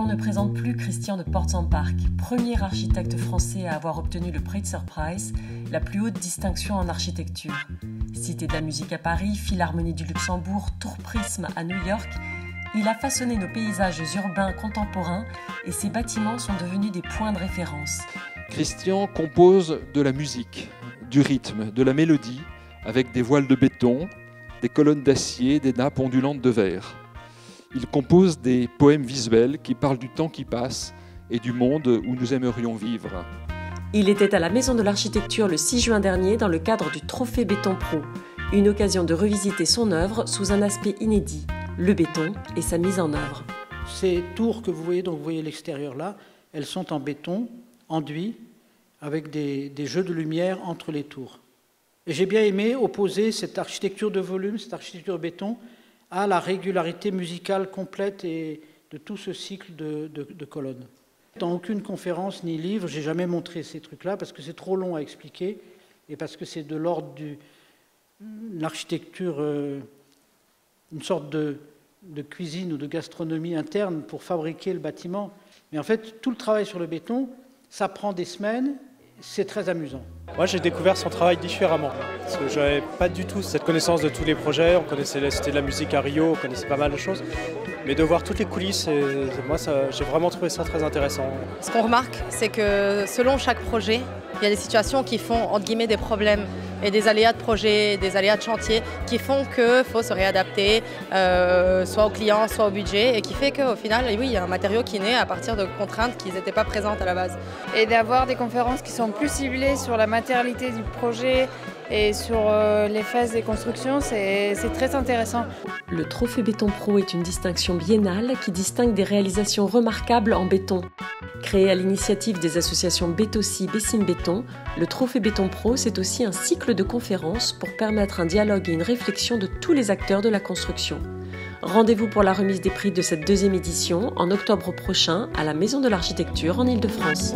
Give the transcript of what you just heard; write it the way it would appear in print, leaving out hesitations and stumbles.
On ne présente plus Christian de Portzamparc, premier architecte français à avoir obtenu le Pritzker Prize, la plus haute distinction en architecture. Cité de la musique à Paris, Philharmonie du Luxembourg, Tour Prisme à New York, il a façonné nos paysages urbains contemporains et ses bâtiments sont devenus des points de référence. Christian compose de la musique, du rythme, de la mélodie, avec des voiles de béton, des colonnes d'acier, des nappes ondulantes de verre. Il compose des poèmes visuels qui parlent du temps qui passe et du monde où nous aimerions vivre. Il était à la Maison de l'Architecture le 6 juin dernier dans le cadre du Trophée Béton Pro, une occasion de revisiter son œuvre sous un aspect inédit, le béton et sa mise en œuvre. Ces tours que vous voyez, donc vous voyez l'extérieur là, elles sont en béton, enduit, avec des jeux de lumière entre les tours. Et j'ai bien aimé opposer cette architecture de volume, cette architecture béton, à la régularité musicale complète et de tout ce cycle de colonnes. Dans aucune conférence ni livre, j'ai jamais montré ces trucs-là parce que c'est trop long à expliquer et parce que c'est de l'ordre de l'architecture, une sorte de cuisine ou de gastronomie interne pour fabriquer le bâtiment. Mais en fait, tout le travail sur le béton, ça prend des semaines, c'est très amusant. Moi, j'ai découvert son travail différemment, parce que je n'avais pas du tout cette connaissance de tous les projets. On connaissait la Cité de la musique à Rio, on connaissait pas mal de choses. Mais de voir toutes les coulisses, moi, j'ai vraiment trouvé ça très intéressant. Ce qu'on remarque, c'est que selon chaque projet, il y a des situations qui font, entre guillemets, des problèmes et des aléas de projet, des aléas de chantier qui font qu'il faut se réadapter, soit au client, soit au budget, et qui fait qu'au final, oui, il y a un matériau qui naît à partir de contraintes qui n'étaient pas présentes à la base. Et d'avoir des conférences qui sont plus ciblées sur la matérialité du projet et sur les phases des constructions, c'est très intéressant. Le Trophée Béton Pro est une distinction biennale qui distingue des réalisations remarquables en béton. Créé à l'initiative des associations Bétossi, Bessim Béton, le Trophée Béton Pro, c'est aussi un cycle de conférences pour permettre un dialogue et une réflexion de tous les acteurs de la construction. Rendez-vous pour la remise des prix de cette deuxième édition en octobre prochain à la Maison de l'Architecture en Île-de-France.